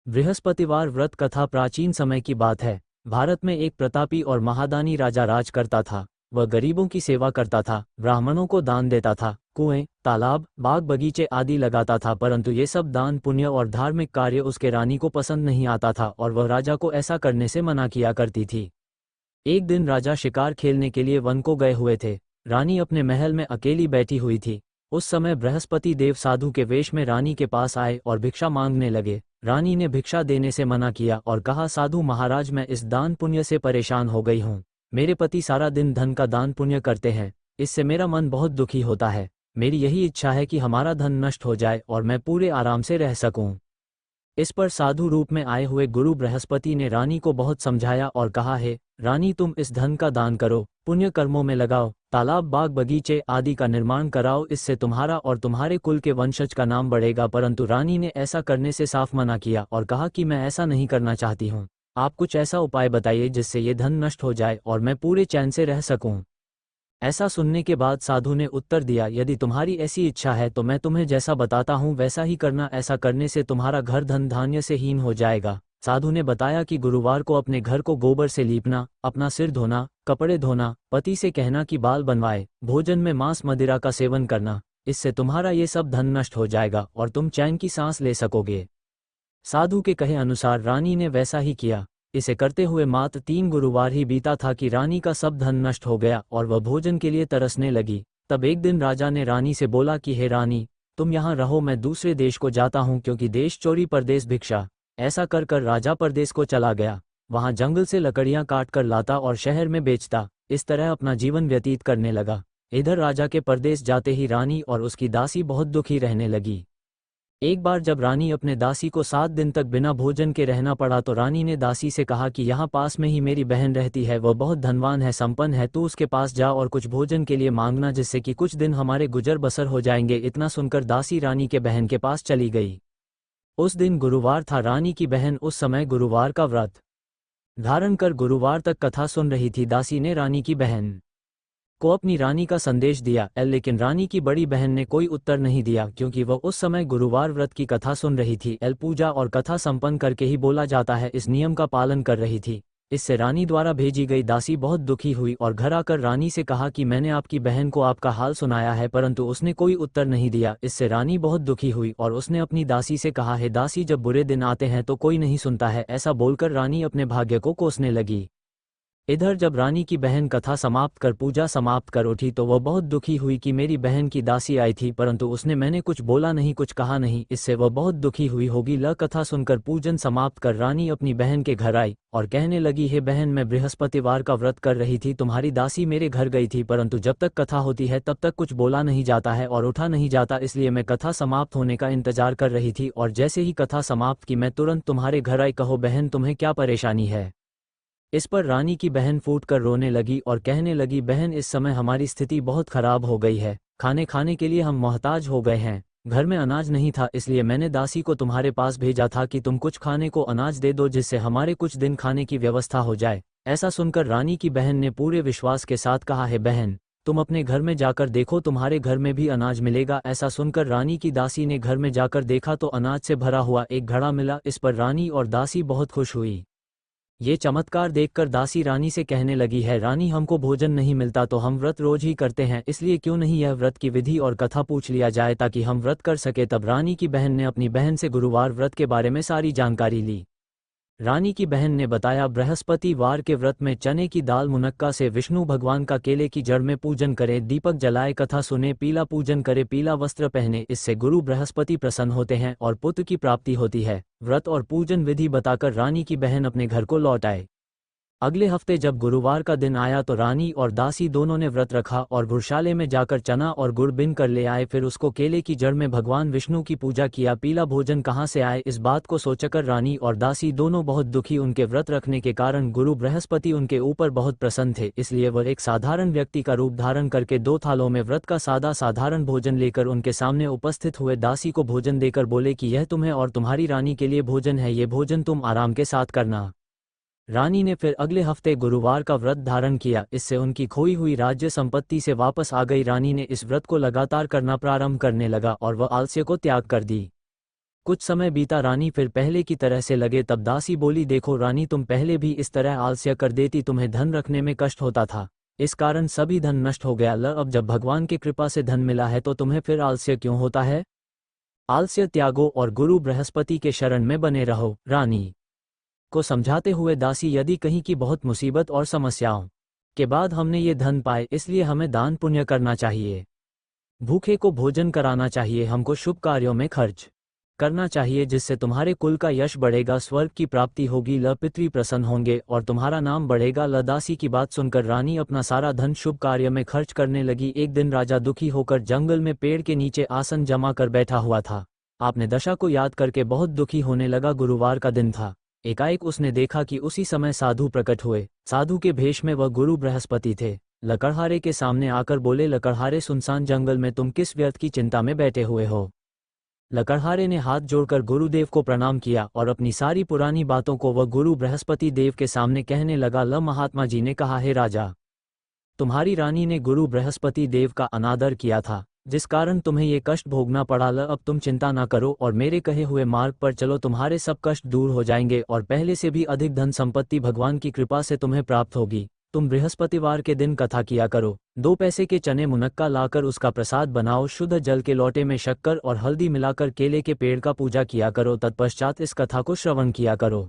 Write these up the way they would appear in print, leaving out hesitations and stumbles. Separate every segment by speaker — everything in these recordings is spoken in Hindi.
Speaker 1: बृहस्पतिवार व्रत कथा प्राचीन समय की बात है। भारत में एक प्रतापी और महादानी राजा राज करता था। वह गरीबों की सेवा करता था, ब्राह्मणों को दान देता था, कुएं, तालाब, बाग बगीचे आदि लगाता था, परंतु ये सब दान पुण्य और धार्मिक कार्य उसके रानी को पसंद नहीं आता था और वह राजा को ऐसा करने से मना किया करती थी। एक दिन राजा शिकार खेलने के लिए वन को गए हुए थे। रानी अपने महल में अकेली बैठी हुई थी। उस समय बृहस्पति देव साधु के वेश में रानी के पास आए और भिक्षा मांगने लगे। रानी ने भिक्षा देने से मना किया और कहा, साधु महाराज, मैं इस दान पुण्य से परेशान हो गई हूँ। मेरे पति सारा दिन धन का दान पुण्य करते हैं, इससे मेरा मन बहुत दुखी होता है। मेरी यही इच्छा है कि हमारा धन नष्ट हो जाए और मैं पूरे आराम से रह सकूं। इस पर साधु रूप में आए हुए गुरु बृहस्पति ने रानी को बहुत समझाया और कहा, है रानी, तुम इस धन का दान करो, पुण्य कर्मों में लगाओ, तालाब, बाग बगीचे आदि का निर्माण कराओ, इससे तुम्हारा और तुम्हारे कुल के वंशज का नाम बढ़ेगा। परंतु रानी ने ऐसा करने से साफ मना किया और कहा कि मैं ऐसा नहीं करना चाहती हूँ। आप कुछ ऐसा उपाय बताइए जिससे ये धन नष्ट हो जाए और मैं पूरे चैन से रह सकूं। ऐसा सुनने के बाद साधु ने उत्तर दिया, यदि तुम्हारी ऐसी इच्छा है तो मैं तुम्हें जैसा बताता हूँ वैसा ही करना। ऐसा करने से तुम्हारा घर धन धान्य से हीन हो जाएगा। साधु ने बताया कि गुरुवार को अपने घर को गोबर से लीपना, अपना सिर धोना, कपड़े धोना, पति से कहना कि बाल बनवाए, भोजन में मांस मदिरा का सेवन करना, इससे तुम्हारा ये सब धन नष्ट हो जाएगा और तुम चैन की सांस ले सकोगे। साधु के कहे अनुसार रानी ने वैसा ही किया। इसे करते हुए मात्र 3 गुरुवार ही बीता था कि रानी का सब धन नष्ट हो गया और वह भोजन के लिए तरसने लगी। तब एक दिन राजा ने रानी से बोला कि हे रानी, तुम यहाँ रहो, मैं दूसरे देश को जाता हूँ, क्योंकि देश चोरी परदेश भिक्षा। ऐसा कर कर राजा परदेश को चला गया। वहाँ जंगल से लकड़ियाँ काट कर लाता और शहर में बेचता। इस तरह अपना जीवन व्यतीत करने लगा। इधर राजा के परदेश जाते ही रानी और उसकी दासी बहुत दुखी रहने लगी। एक बार जब रानी अपने दासी को 7 दिन तक बिना भोजन के रहना पड़ा तो रानी ने दासी से कहा कि यहाँ पास में ही मेरी बहन रहती है, वह बहुत धनवान है, संपन्न है, तू उसके पास जा और कुछ भोजन के लिए मांगना, जिससे कि कुछ दिन हमारे गुजर बसर हो जाएंगे। इतना सुनकर दासी रानी के बहन के पास चली गई। उस दिन गुरुवार था। रानी की बहन उस समय गुरुवार का व्रत धारण कर गुरुवार तक कथा सुन रही थी। दासी ने रानी की बहन को अपनी रानी का संदेश दिया, लेकिन रानी की बड़ी बहन ने कोई उत्तर नहीं दिया, क्योंकि वह उस समय गुरुवार व्रत की कथा सुन रही थी। पूजा और कथा संपन्न करके ही बोला जाता है, इस नियम का पालन कर रही थी। इससे रानी द्वारा भेजी गई दासी बहुत दुखी हुई और घर आकर रानी से कहा कि मैंने आपकी बहन को आपका हाल सुनाया है, परंतु उसने कोई उत्तर नहीं दिया। इससे रानी बहुत दुखी हुई और उसने अपनी दासी से कहा, है दासी, जब बुरे दिन आते हैं तो कोई नहीं सुनता है। ऐसा बोलकर रानी अपने भाग्य को कोसने लगी। इधर जब रानी की बहन कथा समाप्त कर पूजा समाप्त कर उठी तो वह बहुत दुखी हुई कि मेरी बहन की दासी आई थी, परंतु उसने मैंने कुछ बोला नहीं, कुछ कहा नहीं। इससे वह बहुत दुखी हुई होगी। कथा सुनकर पूजन समाप्त कर रानी अपनी बहन के घर आई और कहने लगी, हे बहन, मैं बृहस्पतिवार का व्रत कर रही थी, तुम्हारी दासी मेरे घर गई थी, परंतु जब तक कथा होती है तब तक कुछ बोला नहीं जाता है और उठा नहीं जाता, इसलिए मैं कथा समाप्त होने का इंतजार कर रही थी और जैसे ही कथा समाप्त की मैं तुरंत तुम्हारे घर आई। कहो बहन, तुम्हें क्या परेशानी है। इस पर रानी की बहन फूटकर रोने लगी और कहने लगी, बहन, इस समय हमारी स्थिति बहुत खराब हो गई है। खाने खाने के लिए हम मोहताज हो गए हैं। घर में अनाज नहीं था, इसलिए मैंने दासी को तुम्हारे पास भेजा था कि तुम कुछ खाने को अनाज दे दो, जिससे हमारे कुछ दिन खाने की व्यवस्था हो जाए। ऐसा सुनकर रानी की बहन ने पूरे विश्वास के साथ कहा, है बहन, तुम अपने घर में जाकर देखो, तुम्हारे घर में भी अनाज मिलेगा। ऐसा सुनकर रानी की दासी ने घर में जाकर देखा तो अनाज से भरा हुआ एक घड़ा मिला। इस पर रानी और दासी बहुत खुश हुई। ये चमत्कार देखकर दासी रानी से कहने लगी, है रानी, हमको भोजन नहीं मिलता तो हम व्रत रोज ही करते हैं, इसलिए क्यों नहीं यह व्रत की विधि और कथा पूछ लिया जाए ताकि हम व्रत कर सके। तब रानी की बहन ने अपनी बहन से गुरुवार व्रत के बारे में सारी जानकारी ली। रानी की बहन ने बताया, बृहस्पतिवार के व्रत में चने की दाल मुनक्का से विष्णु भगवान का केले की जड़ में पूजन करे, दीपक जलाए, कथा सुने, पीला पूजन करे, पीला वस्त्र पहने, इससे गुरु बृहस्पति प्रसन्न होते हैं और पुत्र की प्राप्ति होती है। व्रत और पूजन विधि बताकर रानी की बहन अपने घर को लौट आए। अगले हफ्ते जब गुरुवार का दिन आया तो रानी और दासी दोनों ने व्रत रखा और गुड़शाले में जाकर चना और गुड़ बिन कर ले आए। फिर उसको केले की जड़ में भगवान विष्णु की पूजा किया। पीला भोजन कहाँ से आए, इस बात को सोचकर रानी और दासी दोनों बहुत दुखी। उनके व्रत रखने के कारण गुरु बृहस्पति उनके ऊपर बहुत प्रसन्न थे, इसलिए वह एक साधारण व्यक्ति का रूप धारण करके 2 थालों में व्रत का साधारण भोजन लेकर उनके सामने उपस्थित हुए। दासी को भोजन देकर बोले कि यह तुम्हें और तुम्हारी रानी के लिए भोजन है, ये भोजन तुम आराम के साथ करना। रानी ने फिर अगले हफ्ते गुरुवार का व्रत धारण किया। इससे उनकी खोई हुई राज्य संपत्ति से वापस आ गई। रानी ने इस व्रत को लगातार करना प्रारंभ करने लगा और वह आलस्य को त्याग कर दी। कुछ समय बीता, रानी फिर पहले की तरह से लगे। तब दासी बोली, देखो रानी, तुम पहले भी इस तरह आलस्य कर देती, तुम्हें धन रखने में कष्ट होता था, इस कारण सभी धन नष्ट हो गया। अब जब भगवान की कृपा से धन मिला है तो तुम्हें फिर आलस्य क्यों होता है? आलस्य त्यागो और गुरु बृहस्पति के शरण में बने रहो। रानी को समझाते हुए दासी, यदि कहीं की बहुत मुसीबत और समस्याओं के बाद हमने ये धन पाए, इसलिए हमें दान पुण्य करना चाहिए, भूखे को भोजन कराना चाहिए, हमको शुभ कार्यों में खर्च करना चाहिए, जिससे तुम्हारे कुल का यश बढ़ेगा, स्वर्ग की प्राप्ति होगी, पितृ प्रसन्न होंगे और तुम्हारा नाम बढ़ेगा। दासी की बात सुनकर रानी अपना सारा धन शुभ कार्य में खर्च करने लगी। एक दिन राजा दुखी होकर जंगल में पेड़ के नीचे आसन जमा कर बैठा हुआ था। आपने दशा को याद करके बहुत दुखी होने लगा। गुरुवार का दिन था। एकाएक उसने देखा कि उसी समय साधु प्रकट हुए। साधु के भेष में वह गुरु बृहस्पति थे। लकड़हारे के सामने आकर बोले, लकड़हारे, सुनसान जंगल में तुम किस व्यर्थ की चिंता में बैठे हुए हो? लकड़हारे ने हाथ जोड़कर गुरुदेव को प्रणाम किया और अपनी सारी पुरानी बातों को वह गुरु बृहस्पति देव के सामने कहने लगा। महात्मा जी ने कहा, हे राजा, तुम्हारी रानी ने गुरु बृहस्पति देव का अनादर किया था, जिस कारण तुम्हें ये कष्ट भोगना पड़ा। अब तुम चिंता ना करो और मेरे कहे हुए मार्ग पर चलो, तुम्हारे सब कष्ट दूर हो जाएंगे और पहले से भी अधिक धन संपत्ति भगवान की कृपा से तुम्हें प्राप्त होगी। तुम बृहस्पतिवार के दिन कथा किया करो, 2 पैसे के चने मुनक्का लाकर उसका प्रसाद बनाओ, शुद्ध जल के लोटे में शक्कर और हल्दी मिलाकर केले के पेड़ का पूजा किया करो, तत्पश्चात इस कथा को श्रवण किया करो।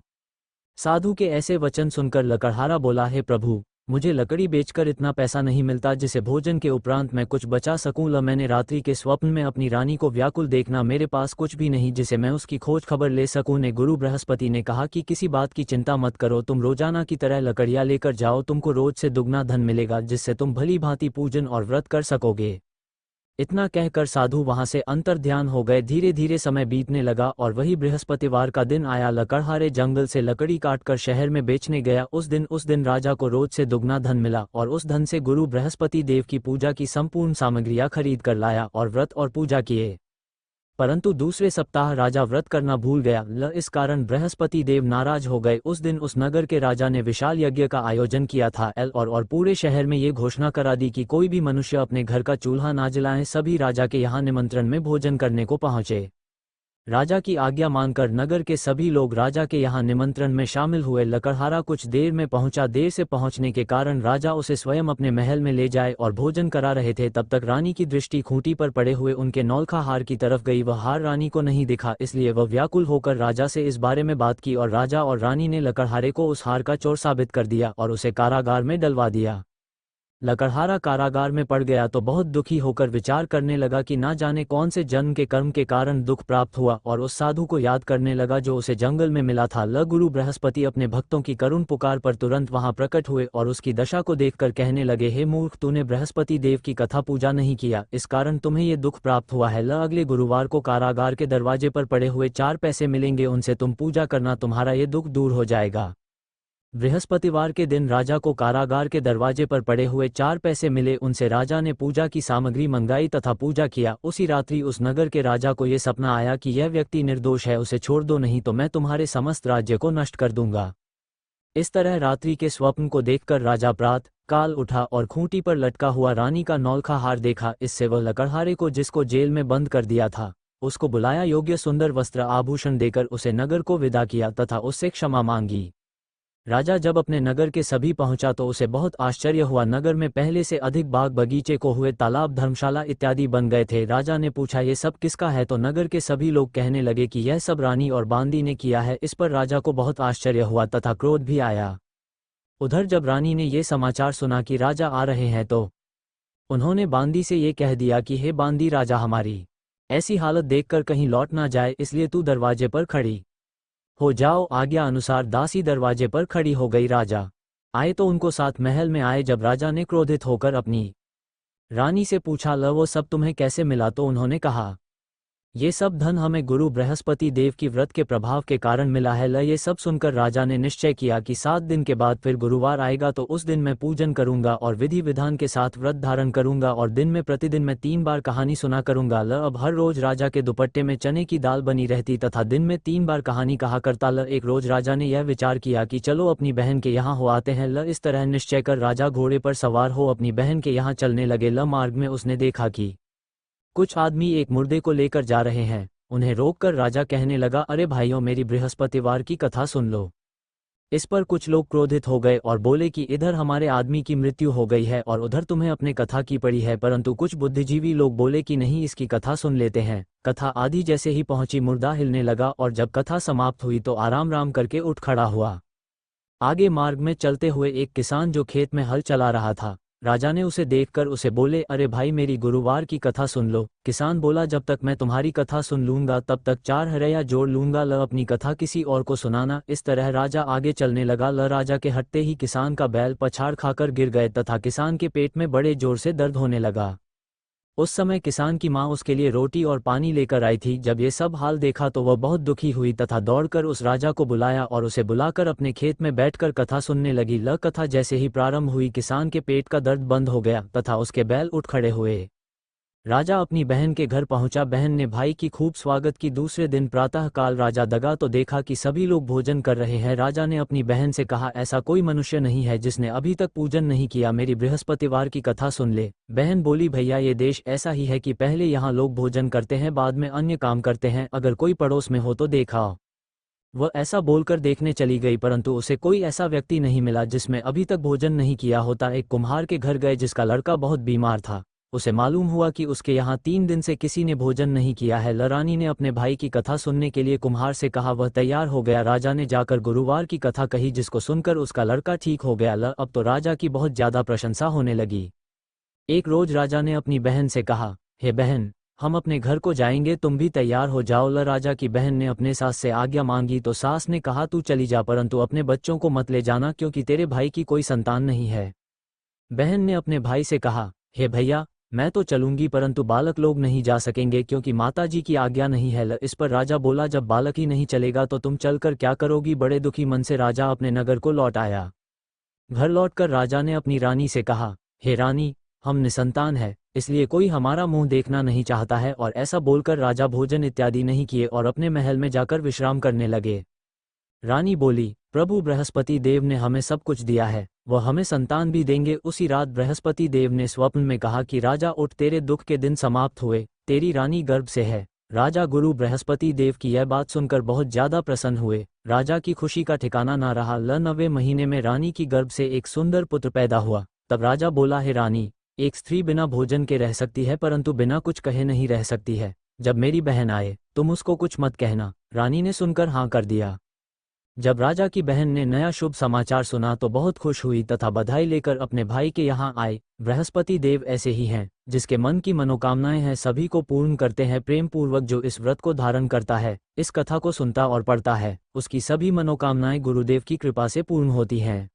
Speaker 1: साधु के ऐसे वचन सुनकर लकड़हारा बोला, हे प्रभु, मुझे लकड़ी बेचकर इतना पैसा नहीं मिलता जिसे भोजन के उपरांत मैं कुछ बचा सकूं। मैंने रात्रि के स्वप्न में अपनी रानी को व्याकुल देखना, मेरे पास कुछ भी नहीं जिसे मैं उसकी खोज खबर ले सकूं। ने गुरु बृहस्पति ने कहा कि किसी बात की चिंता मत करो, तुम रोजाना की तरह लकड़ियां लेकर जाओ, तुमको रोज से दुगना धन मिलेगा, जिससे तुम भली भांति पूजन और व्रत कर सकोगे। इतना कहकर साधु वहां से अंतर्ध्यान हो गए। धीरे धीरे समय बीतने लगा और वही बृहस्पतिवार का दिन आया। लकड़हारे जंगल से लकड़ी काटकर शहर में बेचने गया। उस दिन राजा को रोज से दुगना धन मिला और उस धन से गुरु बृहस्पति देव की पूजा की संपूर्ण सामग्रियां खरीद कर लाया और व्रत और पूजा किए। परंतु दूसरे सप्ताह राजा व्रत करना भूल गया। इस कारण बृहस्पति देव नाराज हो गए। उस दिन उस नगर के राजा ने विशाल यज्ञ का आयोजन किया था और पूरे शहर में ये घोषणा करा दी कि कोई भी मनुष्य अपने घर का चूल्हा ना जलाए। सभी राजा के यहाँ निमंत्रण में भोजन करने को पहुंचे। राजा की आज्ञा मानकर नगर के सभी लोग राजा के यहाँ निमंत्रण में शामिल हुए। लकड़हारा कुछ देर में पहुंचा। देर से पहुंचने के कारण राजा उसे स्वयं अपने महल में ले जाए और भोजन करा रहे थे। तब तक रानी की दृष्टि खूंटी पर पड़े हुए उनके नौलखा हार की तरफ गई। वह हार रानी को नहीं दिखा, इसलिए वह व्याकुल होकर राजा से इस बारे में बात की और राजा और रानी ने लकड़हारे को उस हार का चोर साबित कर दिया और उसे कारागार में डलवा दिया। लकड़हारा कारागार में पड़ गया तो बहुत दुखी होकर विचार करने लगा कि ना जाने कौन से जन्म के कर्म के कारण दुख प्राप्त हुआ और उस साधु को याद करने लगा जो उसे जंगल में मिला था। गुरु बृहस्पति अपने भक्तों की करुण पुकार पर तुरंत वहां प्रकट हुए और उसकी दशा को देखकर कहने लगे, हे मूर्ख, तूने बृहस्पति देव की कथा पूजा नहीं किया, इस कारण तुम्हें ये दुख प्राप्त हुआ है। अगले गुरुवार को कारागार के दरवाजे पर पड़े हुए 4 पैसे मिलेंगे, उनसे तुम पूजा करना, तुम्हारा ये दुख दूर हो जाएगा। बृहस्पतिवार के दिन राजा को कारागार के दरवाजे पर पड़े हुए 4 पैसे मिले। उनसे राजा ने पूजा की सामग्री मंगाई तथा पूजा किया। उसी रात्रि उस नगर के राजा को ये सपना आया कि यह व्यक्ति निर्दोष है, उसे छोड़ दो, नहीं तो मैं तुम्हारे समस्त राज्य को नष्ट कर दूंगा। इस तरह रात्रि के स्वप्न को देखकर राजा प्रातः काल उठा और खूंटी पर लटका हुआ रानी का नौलखा हार देखा। इससे वह लकड़हारे को, जिसको जेल में बंद कर दिया था, उसको बुलाया, योग्य सुंदर वस्त्र आभूषण देकर उसे नगर को विदा किया तथा उससे क्षमा मांगी। राजा जब अपने नगर के सभी पहुंचा तो उसे बहुत आश्चर्य हुआ। नगर में पहले से अधिक बाग बगीचे को हुए, तालाब, धर्मशाला इत्यादि बन गए थे। राजा ने पूछा, ये सब किसका है? तो नगर के सभी लोग कहने लगे कि यह सब रानी और बांदी ने किया है। इस पर राजा को बहुत आश्चर्य हुआ तथा क्रोध भी आया। उधर जब रानी ने ये समाचार सुना कि राजा आ रहे हैं तो उन्होंने बांदी से ये कह दिया कि हे बांदी, राजा हमारी ऐसी हालत देखकर कहीं लौट ना जाए, इसलिए तू दरवाजे पर खड़ी हो जाओ। आज्ञा अनुसार दासी दरवाजे पर खड़ी हो गई। राजा आए तो उनको साथ महल में आए। जब राजा ने क्रोधित होकर अपनी रानी से पूछा, वो सब तुम्हें कैसे मिला? तो उन्होंने कहा, ये सब धन हमें गुरु बृहस्पति देव की व्रत के प्रभाव के कारण मिला है। ये सब सुनकर राजा ने निश्चय किया कि 7 दिन के बाद फिर गुरुवार आएगा तो उस दिन मैं पूजन करूंगा और विधि विधान के साथ व्रत धारण करूंगा और दिन में प्रतिदिन मैं 3 बार कहानी सुना करूंगा। अब हर रोज राजा के दुपट्टे में चने की दाल बनी रहती तथा दिन में 3 बार कहानी कहा करता। एक रोज राजा ने यह विचार किया कि चलो अपनी बहन के यहाँ हो आते हैं। इस तरह निश्चय कर राजा घोड़े पर सवार हो अपनी बहन के यहाँ चलने लगे। मार्ग में उसने देखा कि कुछ आदमी एक मुर्दे को लेकर जा रहे हैं। उन्हें रोककर राजा कहने लगा, अरे भाइयों, मेरी बृहस्पतिवार की कथा सुन लो। इस पर कुछ लोग क्रोधित हो गए और बोले कि इधर हमारे आदमी की मृत्यु हो गई है और उधर तुम्हें अपने कथा की पड़ी है, परंतु कुछ बुद्धिजीवी लोग बोले कि नहीं, इसकी कथा सुन लेते हैं। कथा आधी जैसे ही पहुंची मुर्दा हिलने लगा और जब कथा समाप्त हुई तो आराम राम करके उठ खड़ा हुआ। आगे मार्ग में चलते हुए एक किसान जो खेत में हल चला रहा था, राजा ने उसे देखकर उसे बोले, अरे भाई, मेरी गुरुवार की कथा सुन लो। किसान बोला, जब तक मैं तुम्हारी कथा सुन लूंगा तब तक 4 हरया जोड़ लूंगा, ल अपनी कथा किसी और को सुनाना। इस तरह राजा आगे चलने लगा। ल राजा के हटते ही किसान का बैल पछाड़ खाकर गिर गए तथा किसान के पेट में बड़े जोर से दर्द होने लगा। उस समय किसान की माँ उसके लिए रोटी और पानी लेकर आई थी। जब ये सब हाल देखा तो वह बहुत दुखी हुई तथा दौड़कर उस राजा को बुलाया और उसे बुलाकर अपने खेत में बैठकर कथा सुनने लगी। ल कथा जैसे ही प्रारंभ हुई, किसान के पेट का दर्द बंद हो गया तथा उसके बैल उठ खड़े हुए। राजा अपनी बहन के घर पहुंचा। बहन ने भाई की खूब स्वागत की। दूसरे दिन प्रातः काल राजा दगा तो देखा कि सभी लोग भोजन कर रहे हैं। राजा ने अपनी बहन से कहा, ऐसा कोई मनुष्य नहीं है जिसने अभी तक पूजन नहीं किया, मेरी बृहस्पतिवार की कथा सुन ले। बहन बोली, भैया, ये देश ऐसा ही है कि पहले यहाँ लोग भोजन करते हैं, बाद में अन्य काम करते हैं, अगर कोई पड़ोस में हो तो देखा। वह ऐसा बोलकर देखने चली गई, परंतु उसे कोई ऐसा व्यक्ति नहीं मिला जिसमें अभी तक भोजन नहीं किया होता। एक कुम्हार के घर गए जिसका लड़का बहुत बीमार था। उसे मालूम हुआ कि उसके यहाँ 3 दिन से किसी ने भोजन नहीं किया है। रानी ने अपने भाई की कथा सुनने के लिए कुम्हार से कहा। वह तैयार हो गया। राजा ने जाकर गुरुवार की कथा कही, जिसको सुनकर उसका लड़का ठीक हो गया। अब तो राजा की बहुत ज्यादा प्रशंसा होने लगी। एक रोज राजा ने अपनी बहन से कहा, हे बहन, हम अपने घर को जाएंगे, तुम भी तैयार हो जाओ। राजा की बहन ने अपने सास से आज्ञा मांगी तो सास ने कहा, तू चली जा, परंतु अपने बच्चों को मत ले जाना, क्योंकि तेरे भाई की कोई संतान नहीं है। बहन ने अपने भाई से कहा, हे भैया, मैं तो चलूंगी, परंतु बालक लोग नहीं जा सकेंगे क्योंकि माताजी की आज्ञा नहीं है। इस पर राजा बोला, जब बालक ही नहीं चलेगा तो तुम चलकर क्या करोगी। बड़े दुखी मन से राजा अपने नगर को लौट आया। घर लौटकर राजा ने अपनी रानी से कहा, हे रानी, हम निसंतान है, इसलिए कोई हमारा मुंह देखना नहीं चाहता है। और ऐसा बोलकर राजा भोजन इत्यादि नहीं किए और अपने महल में जाकर विश्राम करने लगे। रानी बोली, प्रभु बृहस्पति देव ने हमें सब कुछ दिया है, वह हमें संतान भी देंगे। उसी रात बृहस्पति देव ने स्वप्न में कहा कि राजा उठ, तेरे दुख के दिन समाप्त हुए, तेरी रानी गर्भ से है। राजा गुरु बृहस्पति देव की यह बात सुनकर बहुत ज्यादा प्रसन्न हुए। राजा की खुशी का ठिकाना ना रहा। 9वें महीने में रानी की गर्भ से एक सुंदर पुत्र पैदा हुआ। तब राजा बोला, हे रानी, एक स्त्री बिना भोजन के रह सकती है, परंतु बिना कुछ कहे नहीं रह सकती है। जब मेरी बहन आए तुम उसको कुछ मत कहना। रानी ने सुनकर हाँ कर दिया। जब राजा की बहन ने नया शुभ समाचार सुना तो बहुत खुश हुई तथा बधाई लेकर अपने भाई के यहाँ आए। बृहस्पति देव ऐसे ही हैं, जिसके मन की मनोकामनाएं हैं सभी को पूर्ण करते हैं। प्रेम पूर्वक जो इस व्रत को धारण करता है, इस कथा को सुनता और पढ़ता है, उसकी सभी मनोकामनाएं गुरुदेव की कृपा से पूर्ण होती हैं।